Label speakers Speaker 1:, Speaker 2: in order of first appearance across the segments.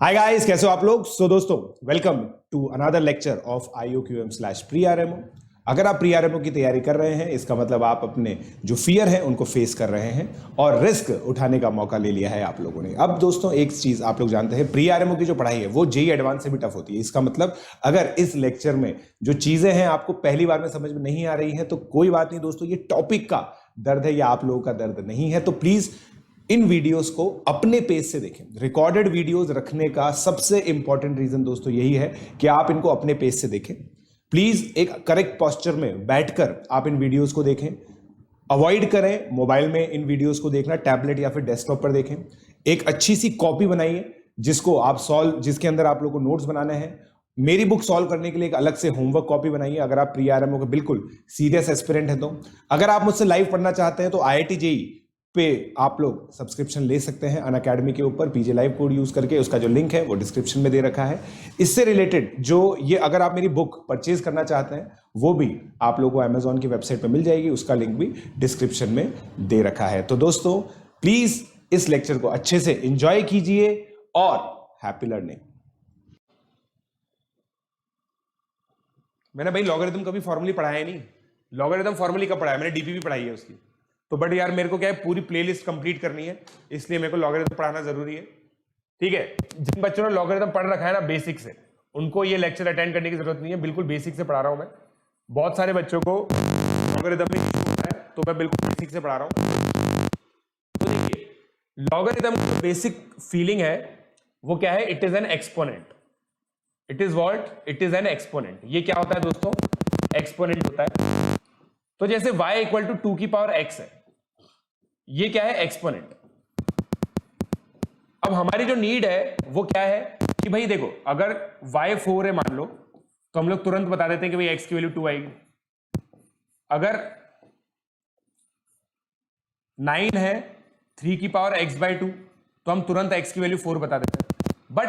Speaker 1: Hi guys, कैसे हो आप लोग। दोस्तों, welcome to another lecture of IOQM pre RMO. अगर आप प्री-आरएमओ की तैयारी कर रहे हैं, इसका मतलब आप अपने जो फियर है उनको फेस कर रहे हैं और रिस्क उठाने का मौका ले लिया है आप लोगों ने। अब दोस्तों, एक चीज आप लोग जानते हैं, प्री-आरएमओ की जो पढ़ाई है वो जेईई एडवांस से भी टफ होती है। इसका मतलब अगर इस लेक्चर में जो चीजें हैं आपको पहली बार में समझ में नहीं आ रही है तो कोई बात नहीं दोस्तों, ये टॉपिक का दर्द है या आप लोगों का दर्द नहीं है। तो प्लीज इन वीडियोस को अपने पेज से देखें। रिकॉर्डेड वीडियोस रखने का सबसे इंपॉर्टेंट रीजन दोस्तों यही है कि आप इनको अपने पेज से देखें। प्लीज एक करेक्ट पोस्चर में बैठकर आप इन वीडियोस को देखें। अवॉइड करें मोबाइल में इन वीडियोस को देखना, टैबलेट या फिर डेस्कटॉप पर देखें। एक अच्छी सी कॉपी बनाइए जिसके अंदर आप लोग को नोट्स बनाने हैं। मेरी बुक सॉल्व करने के लिए एक अलग से होमवर्क कॉपी बनाइए अगर आप प्री-आरएमओ के बिल्कुल सीरियस एस्पिरेंट हैं तो। अगर आप मुझसे लाइव पढ़ना चाहते हैं तो IIT JEE पे आप लोग सब्सक्रिप्शन ले सकते हैं अनअकैडमी के ऊपर PJ लाइव कोड यूज करके। उसका जो लिंक है वो डिस्क्रिप्शन में दे रखा है। इससे रिलेटेड जो ये अगर आप मेरी बुक परचेज करना चाहते हैं वो भी आप लोगों को अमेजॉन की वेबसाइट पर मिल जाएगी, उसका लिंक भी डिस्क्रिप्शन में दे रखा है। तो दोस्तों, प्लीज इस लेक्चर को अच्छे से एंजॉय कीजिए और हैप्पी लर्निंग। मैंने भाई लॉगरिथम कभी फॉर्मली पढ़ाया नहीं। लॉगरिथम फॉर्मली कब पढ़ाया? मैंने डीपीपी पढ़ाई है उसकी। तो बट यार मेरे को क्या है, पूरी प्लेलिस्ट कंप्लीट करनी है, इसलिए मेरे को लॉगरिथम पढ़ाना जरूरी है। ठीक है, जिन बच्चों ने लॉगरिथम पढ़ रखा है ना बेसिक से, उनको ये लेक्चर अटेंड करने की जरूरत नहीं है। बिल्कुल बेसिक से पढ़ा रहा हूं मैं। बहुत सारे बच्चों को लॉगरिथम में इशू होता है, तो मैं बिल्कुल बेसिक से पढ़ा रहा हूं। तो देखिए, लॉगरिथम की बेसिक फीलिंग है वो क्या है? It is an exponent. It is what? It is an exponent. ये क्या होता है दोस्तों? एक्सपोनेंट होता है। तो जैसे y इक्वल टू 2 की पावर x है, ये क्या है? एक्सपोनेंट। अब हमारी जो नीड है वो क्या है कि भाई देखो, अगर y 4 है मान लो, तो हम लोग तुरंत बता देते हैं कि भाई x की वैल्यू 2 आएगी। अगर 9 है 3 की पावर x बाई 2, तो हम तुरंत x की वैल्यू 4 बता देते हैं। बट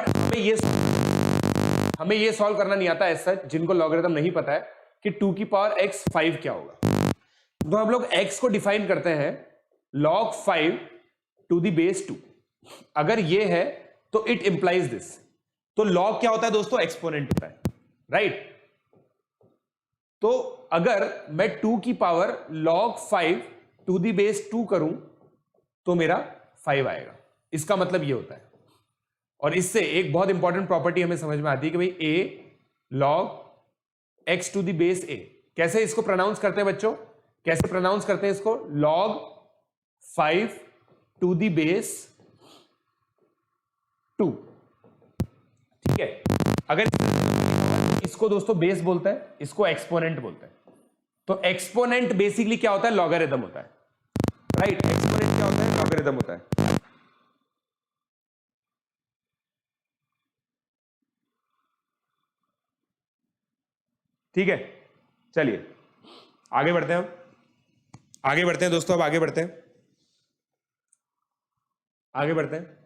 Speaker 1: हमें ये सॉल्व करना नहीं आता ऐसा, जिनको लॉगरिथम नहीं पता है कि 2 की पावर x 5 क्या होगा। तो हम लोग x को डिफाइन करते हैं log 5 टू द बेस 2। अगर ये है तो इट इंप्लाइज दिस। तो log क्या होता है दोस्तों? एक्सपोनेंट होता है, राइट? तो अगर मैं 2 की power log 5 to the base 2 करूं तो मेरा 5 आएगा। इसका मतलब ये होता है। और इससे एक बहुत इंपॉर्टेंट प्रॉपर्टी हमें समझ में आती है कि भाई a log x to the base a। कैसे इसको प्रोनाउंस करते हैं बच्चों? कैसे प्रोनाउंस करते हैं इसको? log 5 to the base 2। ठीक है, अगर इसको दोस्तों बेस बोलते हैं, इसको एक्सपोनेंट बोलते हैं। तो एक्सपोनेंट बेसिकली क्या होता है? लॉगरिथम होता है, राइट? एक्सपोनेंट क्या होता है? लॉगरिथम होता है। ठीक है, चलिए आगे बढ़ते हैं। आगे बढ़ते हैं दोस्तों, अब आगे बढ़ते हैं, आगे बढ़ते हैं।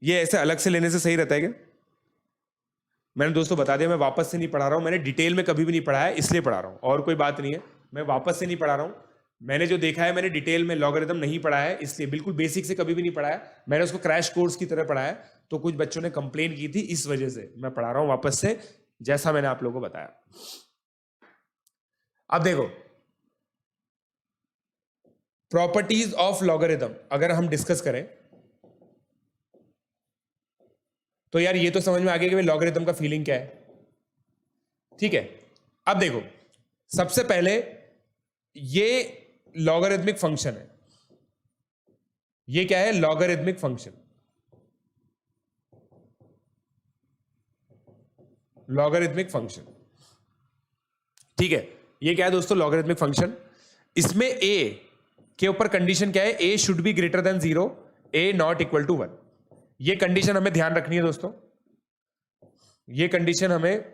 Speaker 1: ये ऐसे अलग से लेने से सही रहता है क्या? मैंने दोस्तों बता दिया, मैं वापस से नहीं पढ़ा रहा हूं। मैंने डिटेल में कभी भी नहीं पढ़ा है, इसलिए पढ़ा रहा हूं, और कोई बात नहीं है। मैं वापस से नहीं पढ़ा रहा हूं। मैंने जो देखा है, मैंने डिटेल में लॉगरिथम नहीं पढ़ा है, इसलिए बिल्कुल बेसिक से कभी भी नहीं पढ़ा है। मैंने उसको क्रैश कोर्स की तरह पढ़ा है। तो कुछ बच्चों ने कंप्लेन की थी, इस वजह से मैं पढ़ा रहा हूं वापस से, जैसा मैंने आप लोगों को बताया। अब देखो, प्रॉपर्टीज ऑफ लॉगरिथम अगर हम डिस्कस करें तो यार ये तो समझ में आ गया कि लॉगरिथम का फीलिंग क्या है। ठीक है, अब देखो, सबसे पहले ये लॉगरिथमिक फंक्शन है। ये क्या है? Logarithmic function. लॉगरिथमिक फंक्शन, ठीक है। ये क्या है दोस्तों? Logarithmic function. इसमें a के ऊपर कंडीशन क्या है? a should be greater than 0, a not equal to 1। ये कंडीशन हमें ध्यान रखनी है दोस्तों, ये कंडीशन हमें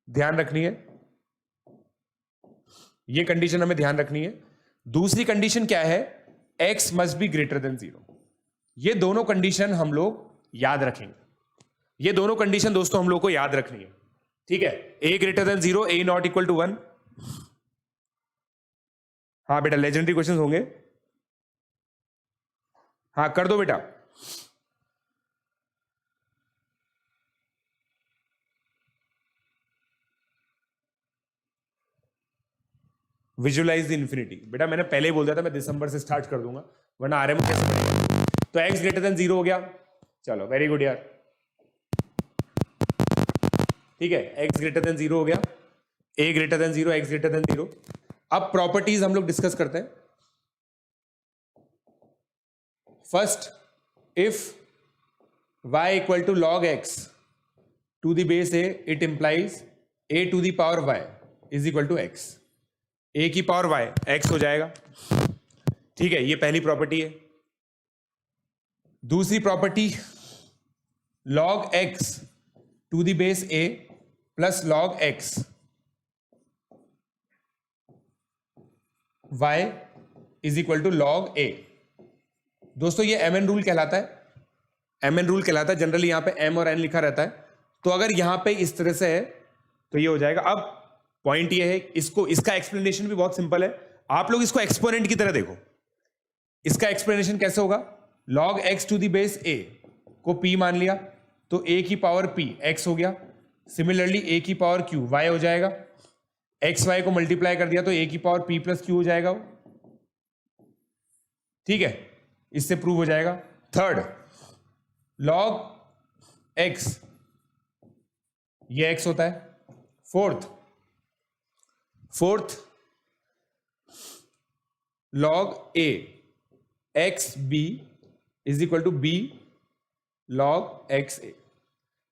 Speaker 1: ध्यान रखनी है, ये कंडीशन हमें ध्यान रखनी है। दूसरी कंडीशन क्या है? x must be greater than 0। ये दोनों कंडीशन हम लोग याद रखेंगे। ये दोनों कंडीशन दोस्तों हम लोग को याद रखनी है, ठीक है। a greater than 0, a not equal to 1। हाँ बेटा, लेजेंडरी क्वेश्चंस होंगे, हाँ कर दो बेटा। Visualise the infinity. बेटा मैंने पहले ही बोल दिया था मैं दिसंबर से स्टार्ट कर दूंगा, वरना आरएमओ कैसे बनेगा। तो x ग्रेटर देन 0 हो गया, चलो वेरी गुड यार, ठीक है, x ग्रेटर देन 0 हो गया, a greater than 0, x greater than 0। अब प्रॉपर्टीज हम लोग डिस्कस करते हैं। First, if y equal to log x to the base a, it implies a to the power y is equal to x। a की power y x हो जाएगा, ठीक है, ये पहली प्रॉपर्टी है। दूसरी property, log x to the base a plus log x y is equal to log a। दोस्तों ये mn रूल कहलाता है, mn रूल कहलाता है। जनरली यहां पे m और n लिखा रहता है, तो अगर यहां पे इस तरह से है तो ये हो जाएगा। अब पॉइंट ये है, इसका एक्सप्लेनेशन भी बहुत सिंपल है। आप लोग इसको एक्सपोनेंट की तरह देखो। इसका एक्सप्लेनेशन कैसे होगा, log x to the base a को p मान लिया तो a की पावर p x हो गया। सिमिलरली a की पावर q y हो जाएगा। x y को मल्टीप्लाई कर दिया तो a की पावर p प्लस q हो जाएगा, ठीक है, इससे प्रूव हो जाएगा। थर्ड, log x, ये x होता है। Fourth log a x b is equal to b log x a।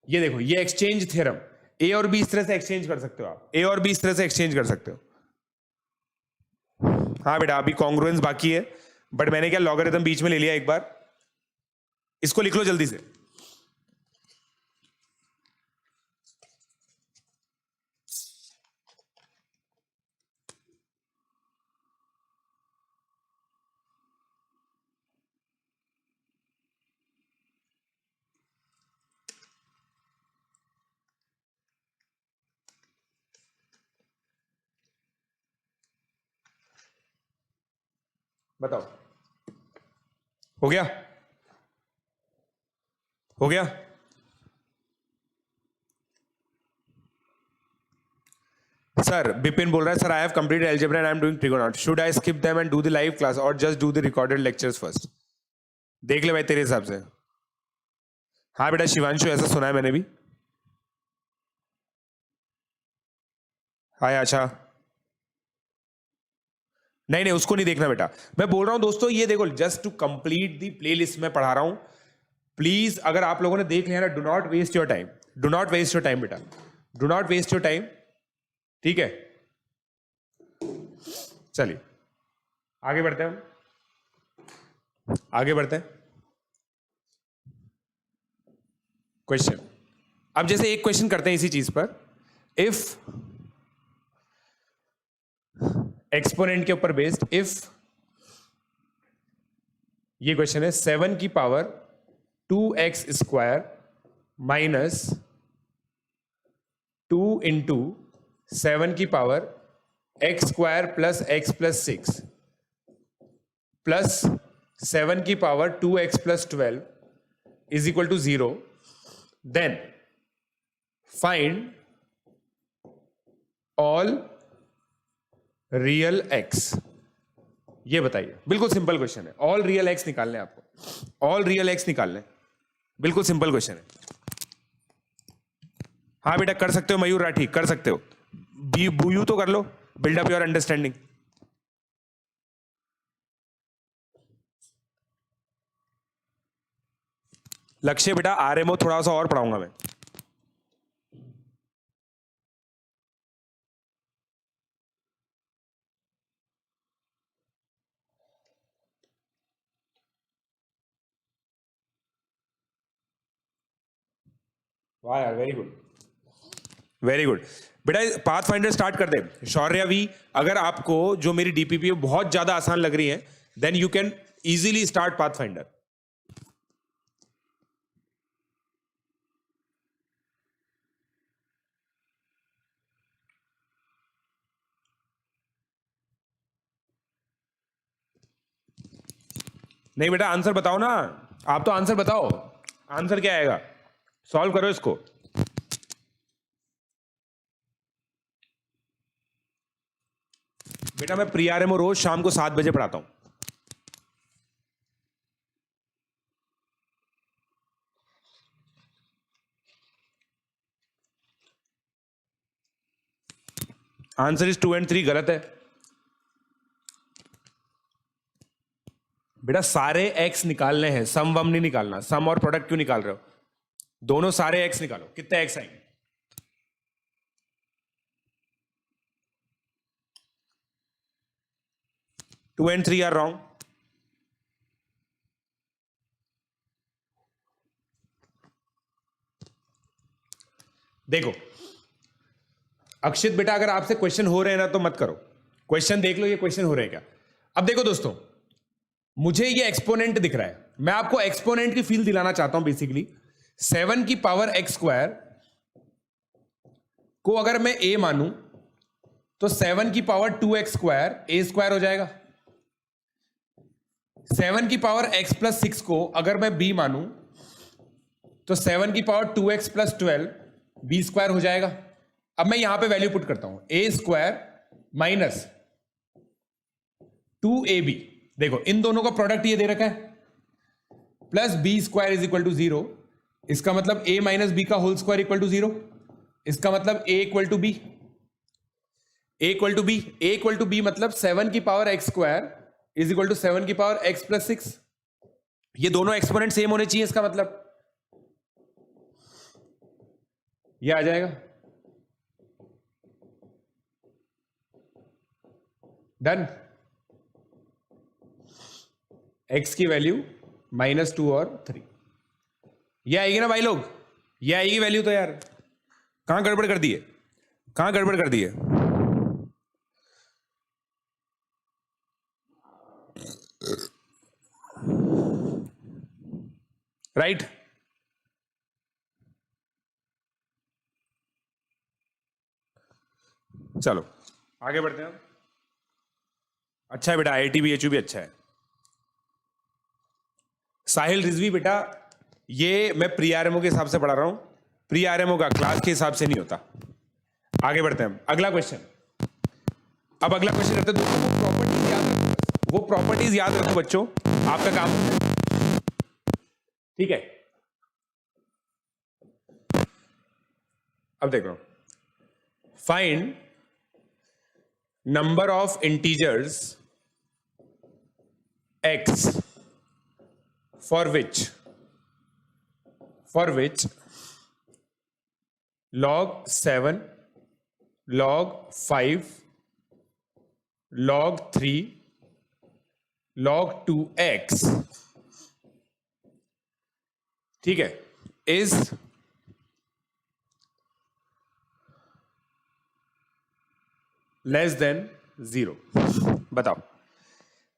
Speaker 1: ये देखो, ये एक्सचेंज थ्योरम, a और b इस तरह से एक्सचेंज कर सकते हो आप, a और b इस तरह से एक्सचेंज कर सकते हो। हाँ बेटा, अभी कॉन्ग्रुएंस बाकी है, बट मैंने क्या लॉगरिथम बीच में ले लिया एक बार। इसको लिख लो जल्दी से। बताओ, हो गया? हो गया? सर बिपिन बोल रहा है, sir I have completed algebra and I am doing trigonometry, should I skip them and do the live class और just do the recorded lectures first? देख ले भाई तेरे हिसाब से। हाँ बेटा शिवांशु, ऐसा सुना है मैंने भी। हाय अच्छा, नहीं नहीं उसको नहीं देखना बेटा, मैं बोल रहा हूं दोस्तों, ये देखो just to complete the playlist में पढ़ा रहा हूं। प्लीज अगर आप लोगों ने देख लिया ना, do not waste your time, do not waste your time बेटा, do not waste your time, ठीक है। चलिए आगे बढ़ते हैं, आगे बढ़ते हैं। क्वेश्चन, अब जैसे एक क्वेश्चन करते हैं इसी चीज पर, इफ एक्सपोनेंट के ऊपर बेस्ड, इफ ये क्वेश्चन है 7 की power 2x square minus 2 into 7 की power x square plus x plus 6 plus 7 की power 2x plus 12 is equal to 0, then find all real x। ये बताइए, बिल्कुल सिंपल क्वेश्चन है, ऑल रियल x निकालने हैं आपको, ऑल रियल x निकालने, बिल्कुल सिंपल क्वेश्चन है। हाँ बेटा कर सकते हो, मयूर राठी कर सकते हो, बूयू तो कर लो, बिल्डअप योर अंडरस्टैंडिंग। लक्ष्य बेटा आरएमओ थोड़ा सा और पढ़ाऊंगा मैं। वाह यार, वेरी गुड वेरी गुड बेटा। पाथ फाइंडर स्टार्ट कर दे। शौर्य भी, अगर आपको जो मेरी डीपीपी बहुत ज्यादा आसान लग रही है, then you can easily start path finder. नहीं बेटा आंसर बताओ ना, आप तो आंसर बताओ, आंसर क्या आएगा, सॉल्व करो इसको। बेटा मैं प्री आरएमओ रोज शाम को 7 बजे पढ़ाता हूं। आंसर इज 2 एंड 3 गलत है बेटा। सारे एक्स निकालने हैं, सम वम नहीं निकालना। सम और प्रोडक्ट क्यों निकाल रहे हो? दोनों सारे एक्स निकालो, कितने एक्स आएंगे? Two and 3 are wrong. देखो अक्षित बेटा, अगर आपसे क्वेश्चन हो रहे हैं ना तो मत करो, क्वेश्चन देख लो ये क्वेश्चन हो रहे हैं क्या। अब देखो दोस्तों, मुझे ये एक्सपोनेंट दिख रहा है, मैं आपको एक्सपोनेंट की फील दिलाना चाहता हूं। बेसिकली 7 की पावर एक्स स्क्वायर को अगर मैं ए मानूं तो 7 की पावर 2x स्क्वायर ए स्क्वायर हो जाएगा। 7 की पावर x प्लस 6 को अगर मैं b मानूं तो 7 की power 2x plus 12 b square हो जाएगा। अब मैं यहां पे वैल्यू पुट करता हूं, ए स्क्वायर माइनस 2ab। देखो इन दोनों का प्रोडक्ट ये दे रखा है, plus b square is equal to 0। इसका मतलब a माइनस बी का होल स्क्वायर इक्वल टू 0। इसका मतलब a equal to b, a equal to b, a equal to b मतलब 7 की power x square is equal to 7 की power x plus 6। ये दोनों एक्सपोनेंट सेम होने चाहिए, इसका मतलब ये आ जाएगा। डन। x की वैल्यू -2 और 3 ये आएगी ना भाई लोग, ये आएगी वैल्यू। तो यार कहां गड़बड़ कर दी है, कहां गड़बड़ कर दी है? राइट। चलो आगे बढ़ते हैं। अच्छा है बेटा, आईआईटी बीएचयू भी अच्छा है। साहिल रिजवी बेटा, ये मैं प्री आरएमओ के हिसाब से पढ़ा रहा हूं, प्री आरएमओ का क्लास के हिसाब से नहीं होता। आगे बढ़ते हैं, अगला क्वेश्चन। अब अगला क्वेश्चन करते हैं दोस्तों, वो प्रॉपर्टीज याद रखो, वो प्रॉपर्टीज याद रखो बच्चों, आपका काम है। ठीक है, अब देखो, find number of integers x for which log 7, log 5, log 3, log 2x, ठीक है, is लेस देन 0। बताओ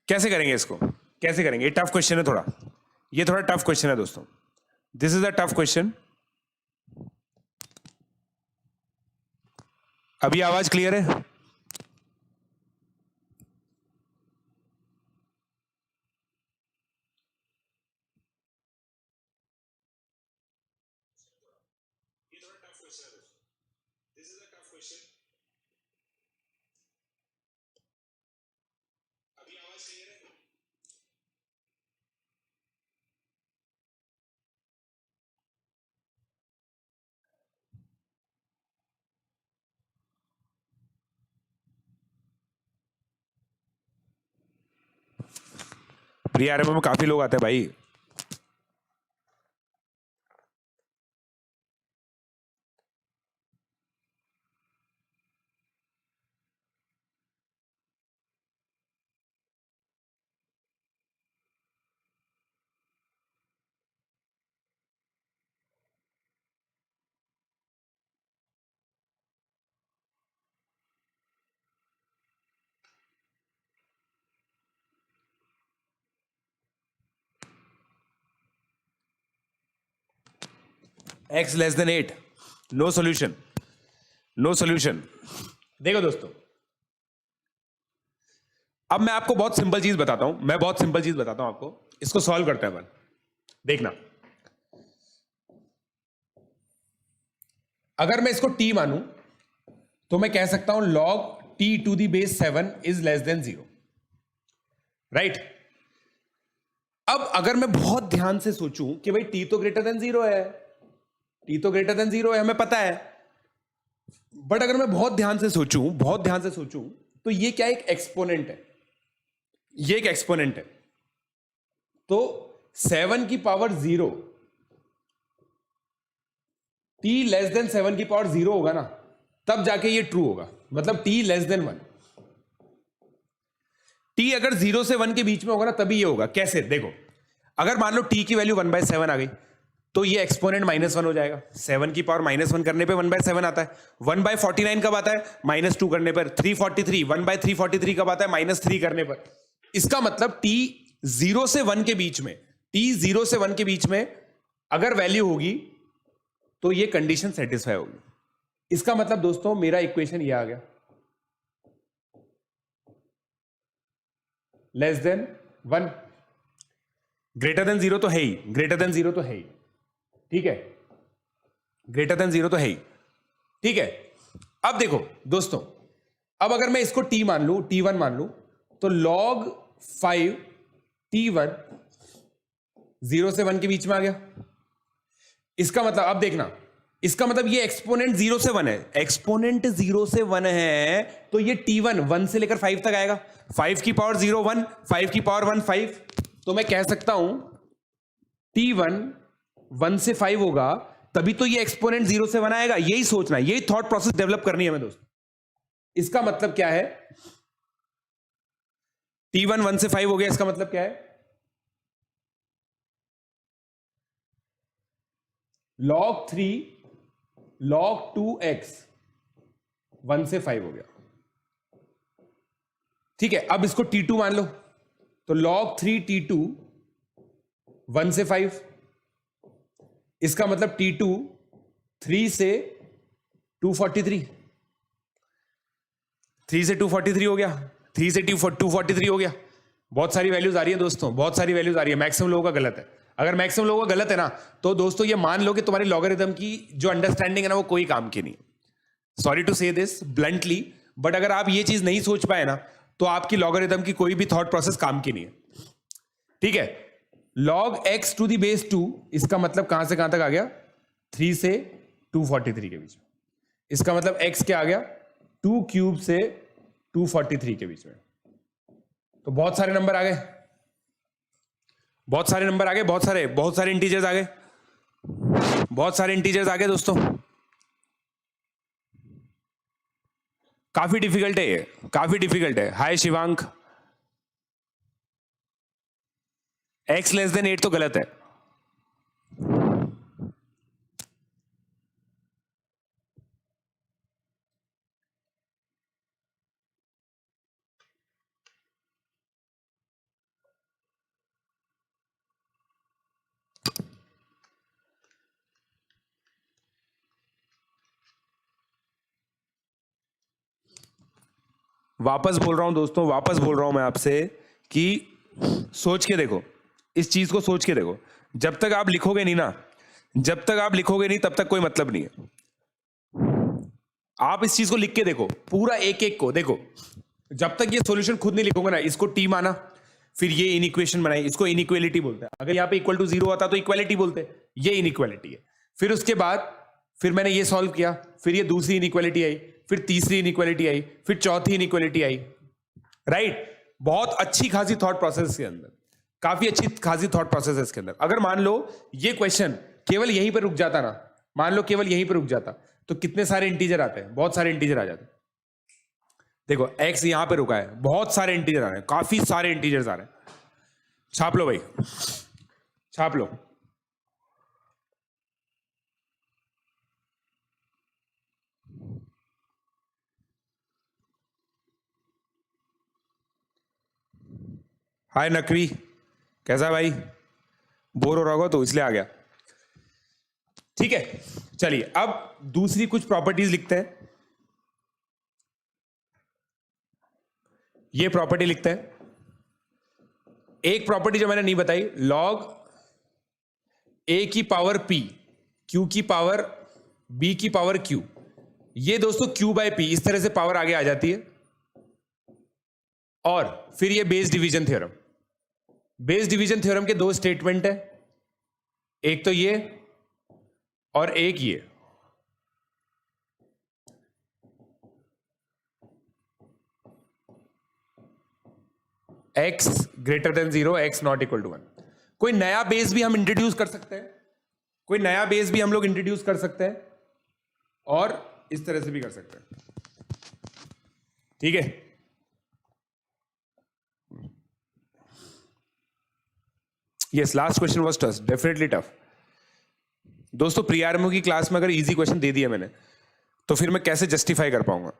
Speaker 1: कैसे करेंगे इसको, कैसे करेंगे? ये टफ क्वेश्चन है थोड़ा, ये थोड़ा टफ क्वेश्चन है दोस्तों। This is a tough question. अभी आवाज क्लियर है? प्री आरएमओ में काफी लोग आते हैं भाई। x less than 8, no solution, no solution. देखो दोस्तों, अब मैं आपको बहुत सिंपल चीज बताता हूं, मैं बहुत सिंपल चीज बताता हूं आपको, इसको सॉल्व करते हैं अपन। देखना, अगर मैं इसको t मानूं तो मैं कह सकता हूं log t t to the base 7 is less than 0, right. अब अगर मैं बहुत ध्यान से सोचूं कि भाई टी तो ग्रेटर देन 0 है, टी तो ग्रेटर देन 0 है, हमें पता है, बट अगर मैं बहुत ध्यान से सोचूं तो ये क्या एक एक्सपोनेंट है, ये एक एक्सपोनेंट है। तो 7 की पावर 0, टी लेस देन 7 की पावर 0 होगा ना, तब जाके ये ट्रू होगा, मतलब टी लेस देन 1। टी अगर 0 से 1 के बीच में होगा ना तभी ये होगा। कैसे? देखो, अगर मान लो टी की वैल्यू 1/7 आ गई तो ये एक्सपोनेंट -1 हो जाएगा। 7 की पावर -1 करने पे 1/7 आता है। 1/49 कब आता है? -2 करने पर। 343 1/343 कब आता है? -3 करने पर। इसका मतलब टी 0 से 1 के बीच में, टी 0 से 1 के बीच में अगर वैल्यू होगी तो ये कंडीशन सेटिस्फाई होगी। इसका मतलब दोस्तों मेरा इक्वेशन ये आ गया, लेस देन 1, ग्रेटर देन 0 तो है ही, ग्रेटर देन 0 तो है ही, ठीक है, ग्रेटर देन 0 तो है ही, ठीक है। अब देखो दोस्तों, अब अगर मैं इसको टी मान लू, t1 मान लू, तो log 5 t1 0 से 1 के बीच में आ गया। इसका मतलब, अब देखना, इसका मतलब ये एक्सपोनेंट 0 से 1 है, एक्सपोनेंट 0 से 1 है, तो ये t1 1 से लेकर 5 तक आएगा। 5 की पावर 0 1, 5 की पावर 1 5, तो मैं कह सकता हूं t1 1 से 5 होगा, तभी तो ये एक्सपोनेंट 0 से 1 आएगा। यही सोचना है, यही थॉट प्रोसेस डेवलप करनी है हमें दोस्तों। इसका मतलब क्या है? t1 1 से 5 हो गया, इसका मतलब क्या है? log 3 log 2x 1 से 5 हो गया, ठीक है। अब इसको t2 मान लो, तो log 3 t2 1 से 5, इसका मतलब t2 3 से 243, 3 से 243 हो गया, 3 से 243 हो गया। बहुत सारी वैल्यूज आ रही है दोस्तों, बहुत सारी वैल्यूज आ रही है। मैक्सिमम लोगों का गलत है। अगर मैक्सिमम लोगों का गलत है ना, तो दोस्तों ये मान लो कि तुम्हारी लॉगरिथम की जो अंडरस्टैंडिंग है ना, वो कोई काम की नहीं। सॉरी टू से दिस ब्लंटली, बट अगर आप ये चीज नहीं सोच पाए ना, तो आपकी लॉगरिथम की कोई भी थॉट प्रोसेस काम की नहीं है, ठीक है। log x to the base 2, इसका मतलब कहां से कहां तक आ गया? 3 से 243 के बीच में। इसका मतलब x क्या आ गया? 2 क्यूब से 243 के बीच में। तो बहुत सारे नंबर आ गए, बहुत सारे नंबर आ गए, बहुत सारे इंटीजर्स आ गए, बहुत सारे इंटीजर्स आ गए दोस्तों। काफी डिफिकल्ट है ये, काफी डिफिकल्ट है। हाय शिवांक, x लेस देन 8 तो गलत है। वापस बोल रहा हूं दोस्तों, वापस बोल रहा हूं मैं आपसे कि सोच के देखो, इस चीज को सोच के देखो। जब तक आप लिखोगे नहीं ना, जब तक आप लिखोगे नहीं तब तक कोई मतलब नहीं है। आप इस चीज को लिख के देखो, पूरा एक एक को देखो। जब तक ये सॉल्यूशन खुद नहीं लिखोगे ना, इसको टी माना, फिर ये इनइक्वेशन बनाई, इसको इनइक्वालिटी बोलते हैं। अगर यहाँ पे इक्वल टू 0 आता तो इक्वालिटी बोलते हैं, ये इनइक्वालिटी है। फिर उसके बाद फिर मैंने ये सॉल्व किया, फिर ये दूसरी इनइक्वालिटी आई, फिर तीसरी इनइक्वालिटी आई, फिर चौथी इनइक्वालिटी आई, राइट। बहुत अच्छी खासी थॉट प्रोसेस के अंदर, काफी अच्छी खासी थॉट प्रोसेस है इसके अंदर। अगर मान लो ये क्वेश्चन केवल यहीं पर रुक जाता ना, मान लो केवल यहीं पर रुक जाता, तो कितने सारे इंटीजर आते हैं? बहुत सारे इंटीजर आ जाते हैं। देखो x यहां पे रुका है, बहुत सारे इंटीजर आ रहे हैं, काफी सारे इंटीजर्स आ रहे हैं। छाप लो भाई, छाप लो। हाय नकवी, कैसा है भाई? बोर हो रहा होगा तो इसलिए आ गया, ठीक है। चलिए अब दूसरी कुछ प्रॉपर्टीज लिखते हैं। ये प्रॉपर्टी लिखते हैं। एक प्रॉपर्टी जो मैंने नहीं बताई, log a की पावर p, q की पावर b की पावर q। ये दोस्तों q बाय p, इस तरह से पावर आगे आ जाती है, और फिर ये base division theorem. Base division theorem के दो स्टेटमेंट है, एक तो ये और एक ये। x greater than 0, x not equal to 1। कोई नया बेस भी हम इंट्रोड्यूस कर सकते हैं, कोई नया बेस भी हम लोग इंट्रोड्यूस कर सकते हैं, और इस तरह से भी कर सकते हैं। ठीक है, yes, last question was tough, definitely tough. दोस्तों प्री आरएमओ की क्लास में अगर इजी क्वेश्चन दे दिया मैंने, तो फिर मैं कैसे जस्टिफाई कर पाऊंगा?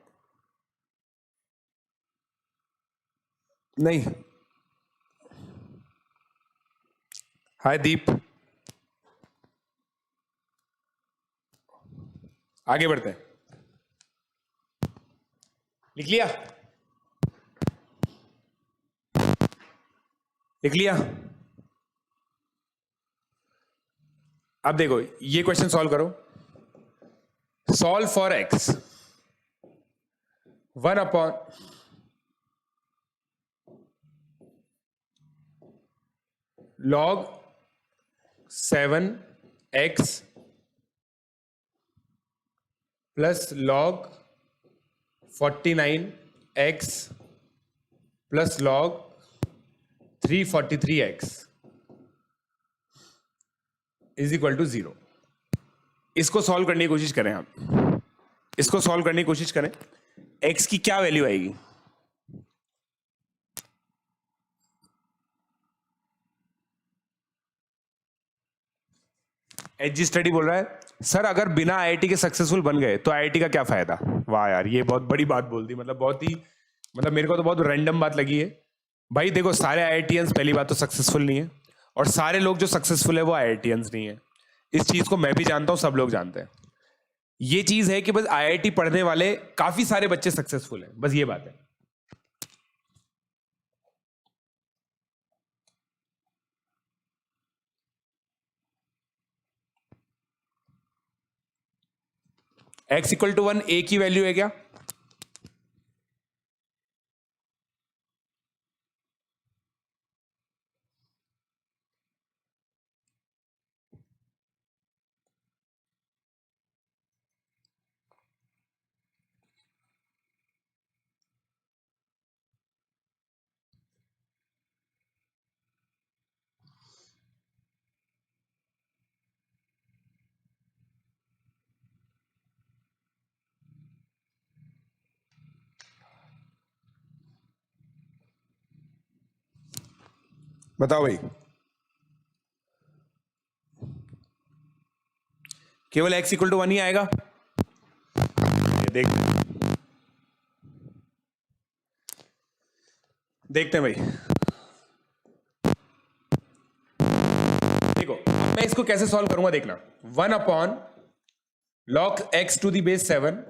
Speaker 1: नहीं। हाय दीप, आगे बढ़ते हैं। लिख लिया? लिख लिया? अब देखो ये क्वेश्चन सॉल्व करो। Solve for x 1 upon log 7x plus log 49x plus log 343x is equal to 0। इसको सॉल्व करने की कोशिश करें आप, इसको सॉल्व करने की कोशिश करें। x की क्या वैल्यू आएगी? एच स्टडी बोल रहा है सर अगर बिना आईआईटी के सक्सेसफुल बन गए तो आईआईटी का क्या फायदा? वाह यार, ये बहुत बड़ी बात बोल दी, मतलब बहुत ही, मतलब मेरे को तो बहुत रैंडम बात लगी है। भाई देखो, सारे आईआईटीएंस पहली बात तो सक्सेसफुल नहीं है, और सारे लोग जो सक्सेसफुल है वो आईआईटीएंस नहीं है। इस चीज को मैं भी जानता हूं, सब लोग जानते हैं। ये चीज है कि बस आईआईटी पढ़ने वाले काफी सारे बच्चे सक्सेसफुल हैं, बस ये बात है। x इक्वल टू 1 a की वैल्यू है क्या? बताओ भाई, केवल x इक्वल टू 1 ही आएगा? ये देखते हैं भाई। देखो अब मैं इसको कैसे सॉल्व करूंगा, देखना। 1 upon log x to the base 7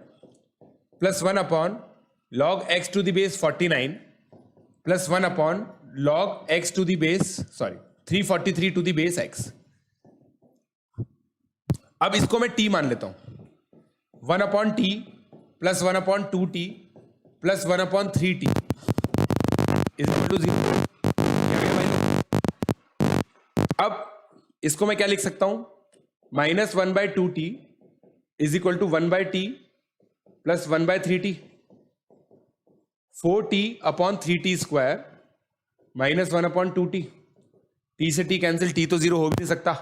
Speaker 1: plus 1 upon log x to the base 49 plus 1 upon log x to the base 343 to the base x। अब इसको मैं t मान लेता हूं। 1 upon t plus 1 upon 2t plus 1 upon 3t is equal to 0। अब इसको मैं क्या लिख सकता हूं? Minus 1/2t is equal to 1/t plus 1/3t। 4t upon 3t square minus 1 upon 2t। t से t कैंसिल, t तो 0 हो भी नहीं सकता,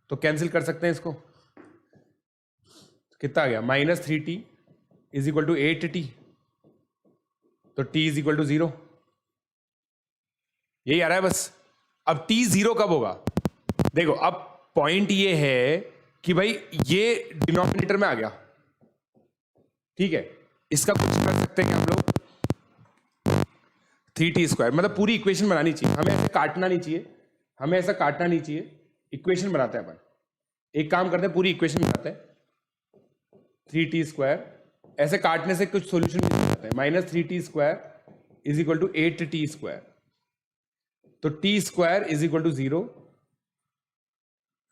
Speaker 1: तो कैंसिल कर सकते हैं इसको। कितना आ गया? Minus 3t is equal to 8t, तो t इज इक्वल टू 0। यही आ रहा है बस। अब t 0 कब होगा? देखो अब पॉइंट ये है कि भाई ये डिनोमिनेटर में आ गया, ठीक है। इसका कुछ कर सकते हैं हम लोग, 3t स्क्वायर, मतलब पूरी इक्वेशन बनानी चाहिए हमें, ऐसे काटना नहीं चाहिए, हमें ऐसा काटना नहीं चाहिए। इक्वेशन बनाते हैं अपन, एक काम करते हैं, पूरी इक्वेशन बनाते हैं। 3t स्क्वायर ऐसे काटने से कुछ सॉल्यूशन मिल जाता है। Minus 3t square is equal to 8t square, तो t square is equal to 0,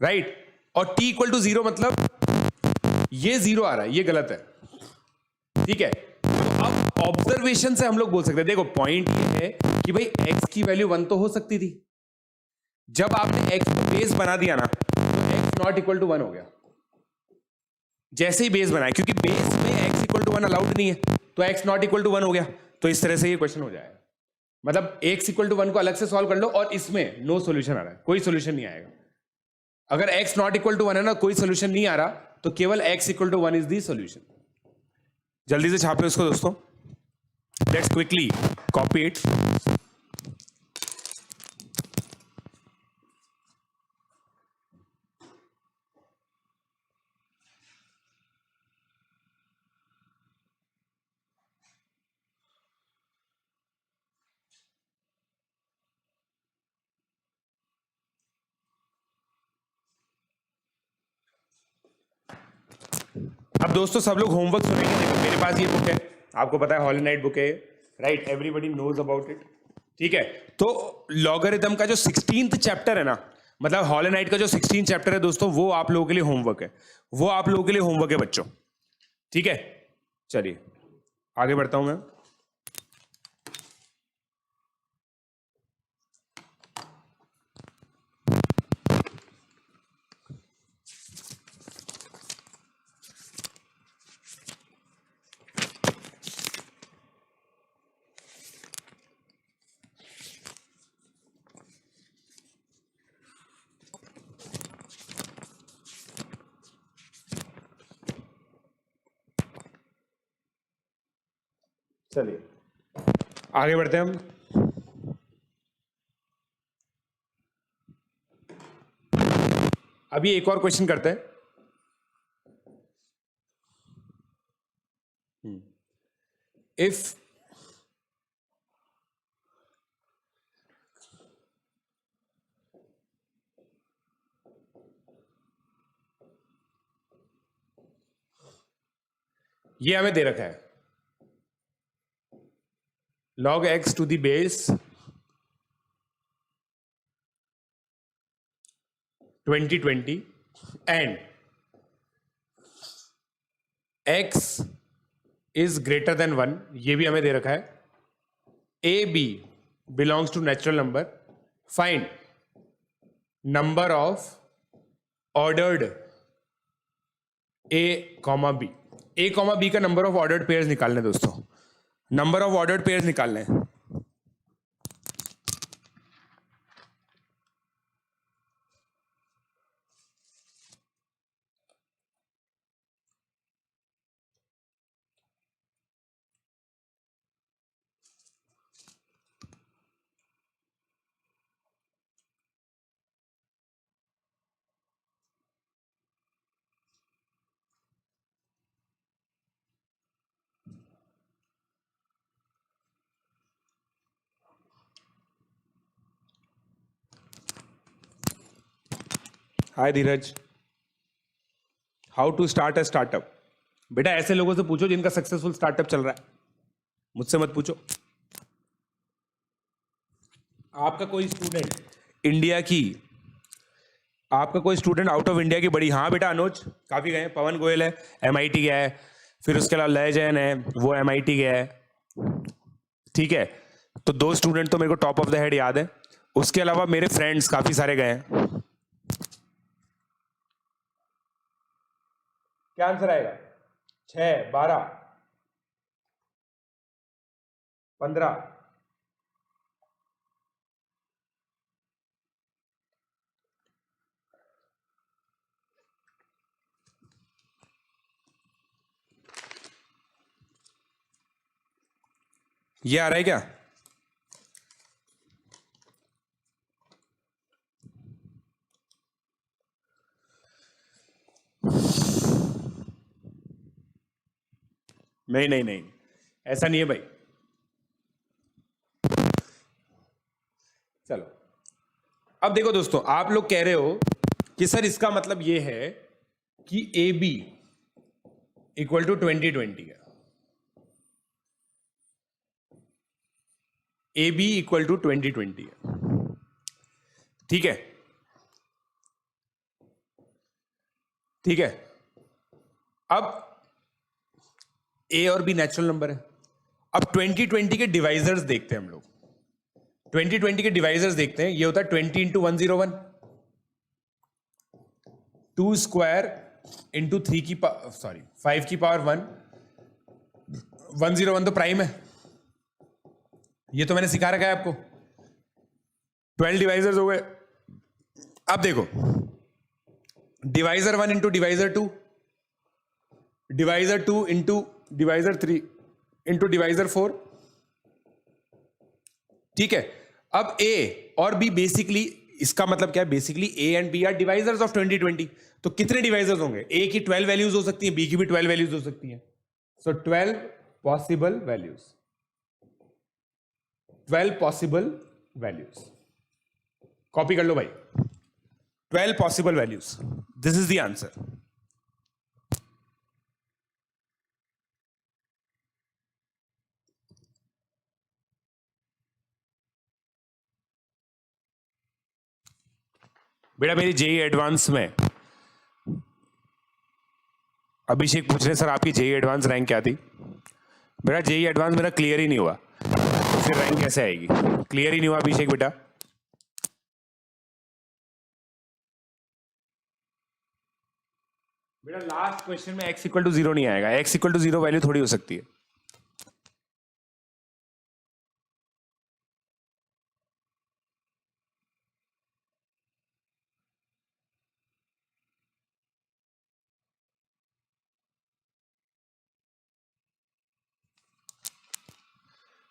Speaker 1: right. और t इक्वल टू 0 मतलब ये 0 आ रहा है, ये गलत है, ठीक है। तो अब
Speaker 2: ऑब्जर्वेशन से हम लोग बोल सकते हैं, देखो पॉइंट ये है कि भाई x की वैल्यू 1 तो हो सकती थी, जब आपने x को बेस बना दिया ना तो x नॉट इक्वल टू 1 हो गया। जैसे ही बेस बनाया, क्योंकि बेस में x इक्वल टू 1 अलाउड नहीं है, तो x नॉट इक्वल टू 1 हो गया। तो इस तरह से ये क्वेश्चन हो जाएगा, मतलब x इक्वल टू 1 को अलग से सॉल्व कर लो और इसमें नो सॉल्यूशन आ रहा है, कोई सॉल्यूशन नहीं आएगा। अगर x नॉट इक्वल टू 1 है ना, कोई सॉल्यूशन नहीं आ रहा, तो केवल x equal to 1 is the solution. जल्दी से छापे उसको दोस्तों, लेट्स क्विकली कॉपी इट। अब दोस्तों सब लोग होमवर्क सुनेंगे। देखो मेरे पास ये बुक है, आपको पता है हॉलोनाइट बुक है, right, everybody knows about it, ठीक है। तो लॉगरिथम का जो 16th चैप्टर है ना, मतलब हॉलोनाइट का जो 16 चैप्टर है दोस्तों, वो आप लोगों के लिए होमवर्क है, वो आप लोगों के लिए होमवर्क है बच्चों, ठीक है। चलिए आगे बढ़ता हूं मैं। चलिए आगे बढ़ते हैं हम। अभी एक और क्वेश्चन करते हैं। इफ ये हमें दे रखा है log x to the base 2020 and x is greater than 1, ये भी हमें दे रखा है। a b belongs to natural number, find number of ordered a comma b। a comma b का नंबर ऑफ ऑर्डर्ड पेयर्स निकालने दोस्तों, नंबर ऑफ ऑर्डर्ड पेयर्स निकालने हैं। Hi Dheeraj, how to start a startup. बेटा ऐसे लोगों से पूछो जिनका सक्सेसफुल स्टार्टअप चल रहा है, मुझसे मत पूछो। आपका कोई स्टूडेंट इंडिया की, आपका कोई स्टूडेंट आउट ऑफ इंडिया की बड़ी, हाँ बेटा अनुज काफी गए, पवन गोयल है MIT गया है, फिर उसके अलावा लय जैन है वो MIT गया है, ठीक है। तो 2 स्टूडेंट तो मेरे को टॉप ऑफ द हेड याद है, उसके अलावा मेरे फ्रेंड्स काफी सारे गए हैं। क्या आंसर आएगा? 6, 12, 15। ये आ रहा है क्या? नहीं नहीं नहीं, ऐसा नहीं है भाई। चलो अब देखो दोस्तों, आप लोग कह रहे हो कि सर इसका मतलब ये है कि AB इक्वल टू 2020 है, AB इक्वल टू 2020 है, ठीक है, ठीक है। अब A और B नेचुरल नंबर है, अब 2020 के डिवाइजर्स देखते हैं हम लोग। 2020 के डिवाइजर्स देखते हैं। ये होता है 20 इंटू 101, 2 स्क्वायर इंटू 3 की 5 की पावर 1, 101 तो प्राइम है, ये तो मैंने सिखा रखा है आपको। 12 डिवाइजर्स हो गए। अब देखो, divisor 1 into divisor 2, divisor 2 into divisor 3 into divisor 4, ठीक है। अब ए और बी बेसिकली, इसका मतलब क्या है, basically A and B are divisors of 2020। तो कितने डिवाइजर्स होंगे? ए की 12 वैल्यूज हो सकती हैं, बी की भी 12 वैल्यूज हो सकती हैं। सो 12 possible values, 12 possible values. Copy कर लो भाई, 12 possible values, this is the answer. बेटा मेरी जेई एडवांस में अभिषेक पूछ रहे सर आपकी जेई एडवांस रैंक क्या थी? बेटा जेई एडवांस मेरा क्लियर ही नहीं हुआ, तो फिर रैंक कैसे आएगी? क्लियर ही नहीं हुआ अभिषेक बेटा। बेटा लास्ट क्वेश्चन में x इक्वल टू 0 नहीं आएगा, x इक्वल टू 0 वैल्यू थोड़ी हो सकती है।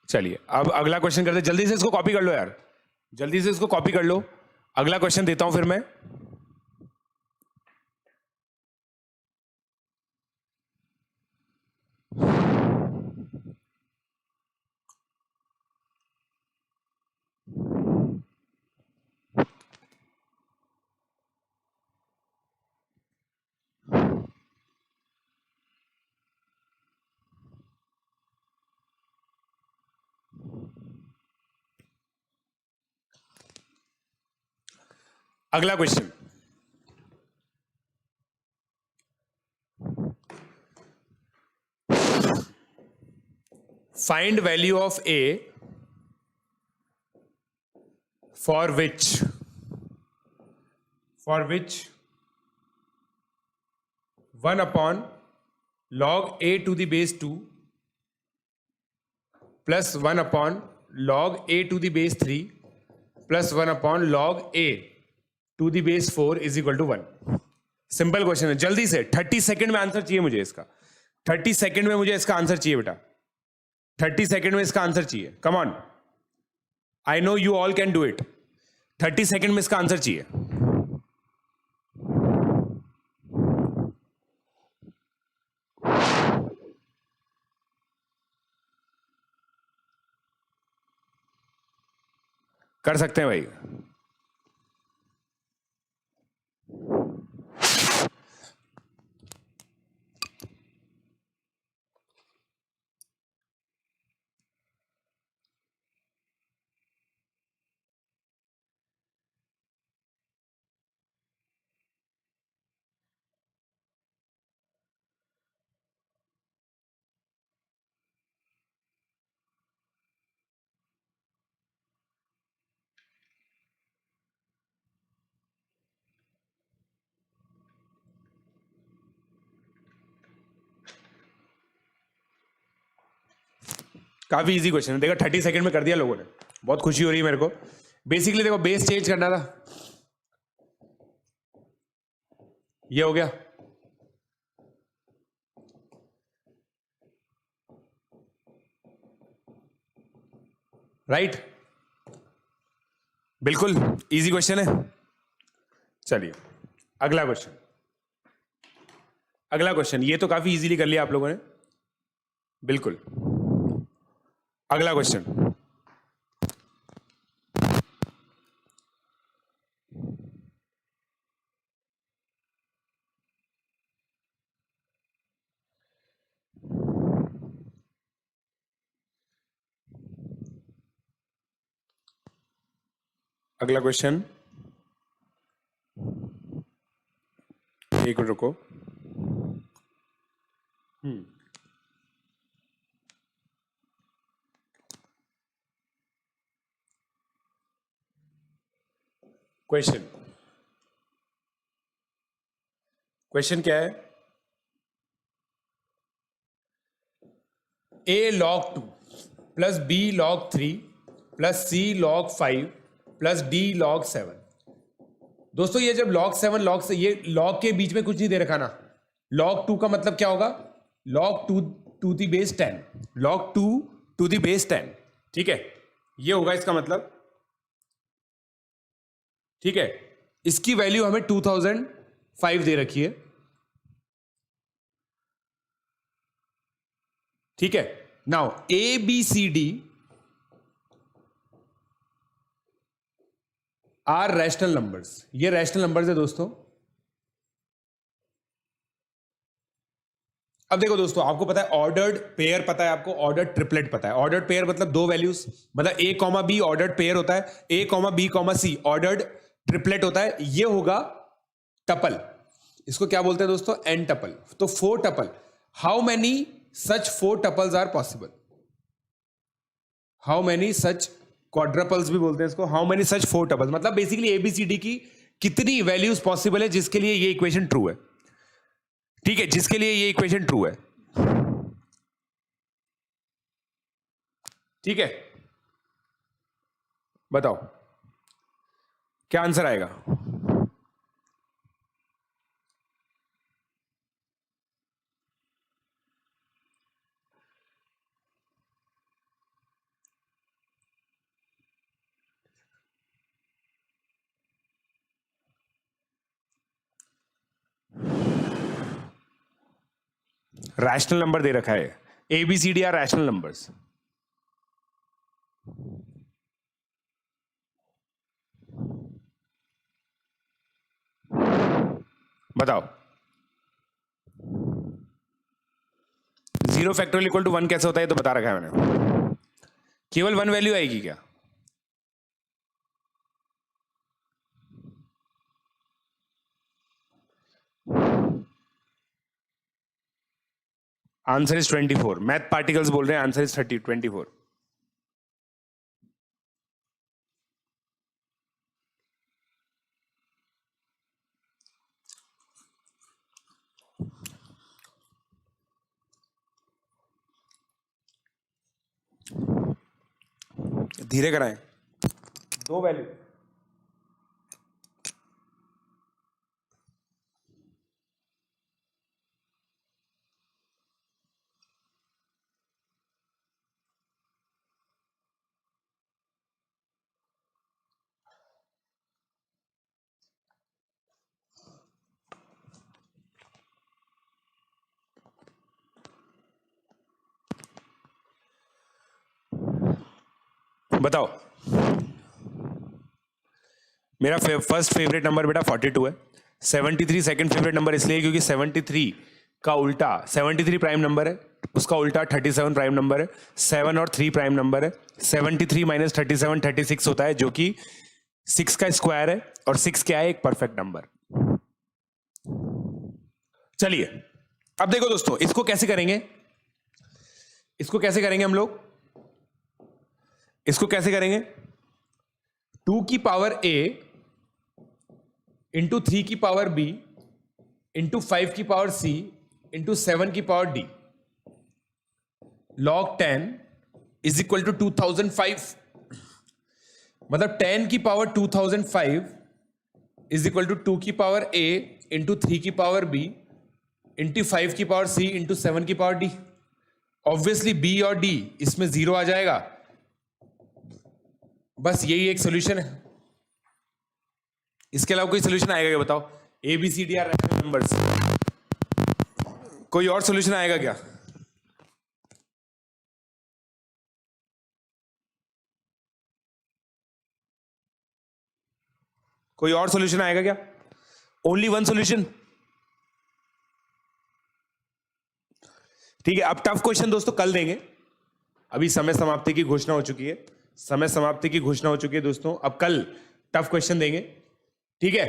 Speaker 2: चलिए अब अगला क्वेश्चन करते, जल्दी से इसको कॉपी कर लो यार, जल्दी से इसको कॉपी कर लो। अगला क्वेश्चन देता हूं फिर मैं। अगला question, find value of A for which 1 upon log a to the base 2 plus 1 upon log a to the base 3 plus 1 upon log a to the base 4 is equal to 1। Simple question है, जल्दी से 30 second में answer चाहिए मुझे इसका। 30 second में मुझे इसका आंसर चाहिए बेटा, 30 सेकंड में इसका आंसर चाहिए। Come on, I know you all can do it. 30 second में इसका आंसर चाहिए। कर सकते हैं भाई। काफी इजी क्वेश्चन है, देखो 30 सेकंड में कर दिया लोगों ने, बहुत खुशी हो रही है मेरे को। बेसिकली देखो बेस चेंज करना था, ये हो गया। राइट, बिल्कुल इजी क्वेश्चन है। चलिए अगला क्वेश्चन, अगला क्वेश्चन ये तो काफी इजीली कर लिया आप लोगों ने, बिल्कुल। अगला क्वेश्चन, अगला क्वेश्चन, एक मिनट रुको। क्वेश्चन क्या है? a log 2 plus b log 3 plus c log 5 plus d log 7। दोस्तों ये जब log 7 log से ये log के बीच में कुछ नहीं दे रखा ना, log 2 का मतलब क्या होगा? log 2 to the base 10, log 2 to the base 10, ठीक है, ये होगा इसका मतलब, ठीक है। इसकी वैल्यू हमें 2005 दे रखी है, ठीक है। Now A B C D are rational numbers, ये रैशनल नंबर्स है दोस्तों। अब देखो दोस्तों, आपको पता है ऑर्डर्ड पेयर, पता है आपको ऑर्डर्ड ट्रिपलेट पता है। ऑर्डर्ड पेयर मतलब दो वैल्यूज, मतलब ए कॉमा बी ऑर्डर्ड पेयर होता है, ए कॉमा बी कॉमा सी ऑर्डर्ड ट्रिपलेट होता है। ये होगा टपल, इसको क्या बोलते हैं दोस्तों? N tuple. तो 4 tuple, how many such 4 tuples are possible? How many such, quadruples भी बोलते हैं इसको, हाउ मैनी सच 4 टपल्स, मतलब बेसिकली एबीसीडी की कितनी वैल्यूज पॉसिबल है जिसके लिए ये इक्वेशन ट्रू है, ठीक है, जिसके लिए ये इक्वेशन ट्रू है, ठीक है। बताओ क्या आंसर आएगा? रैशनल नंबर दे रखा है, एबीसीडी आर रैशनल नंबर्स। बताओ 0 फैक्टोरियल इक्वल टू 1 कैसे होता है? तो बता रखा है मैंने। केवल 1 वैल्यू आएगी क्या? Answer is 24। मैथ पार्टिकल्स बोल रहे हैं आंसर इज 24। धीरे कराएं, 2 वैल्यू। बताओ, मेरा फर्स्ट फेवरेट नंबर बेटा 42 है। 73 सेकंड फेवरेट नंबर इसलिए क्योंकि 73 का उल्टा 73 प्राइम नंबर है, उसका उल्टा 37 प्राइम नंबर है, 7 और 3 प्राइम नंबर है। 73 माइनस 37 36 होता है, जो कि 6 का स्क्वायर है, और 6 क्या है? एक परफेक्ट नंबर। चलिए अब देखो दोस्तों, इसको कैसे करेंगे? इसको कैसे करेंगे हम लोग? इसको कैसे करेंगे? 2 की पावर a इंटू 3 की पावर b इंटू 5 की पावर c इंटू 7 की power d log 10 is equal to 2005। मतलब 10 की पावर 2005 इज इक्वल टू 2 की पावर a इंटू 3 की पावर b इंटू 5 की पावर c इंटू 7 की पावर d। ऑब्वियसली b और d इसमें 0 आ जाएगा, बस यही एक सोल्यूशन है। इसके अलावा कोई सोल्यूशन आएगा क्या? बताओ। A B C D are rational numbers, कोई और सोल्यूशन आएगा क्या? कोई और सोल्यूशन आएगा क्या? ओनली वन सोल्यूशन, ठीक है। अब टफ क्वेश्चन दोस्तों कल देंगे, अभी समय समाप्ति की घोषणा हो चुकी है, समय समाप्ति की घोषणा हो चुकी है दोस्तों। अब कल टफ क्वेश्चन देंगे, ठीक है।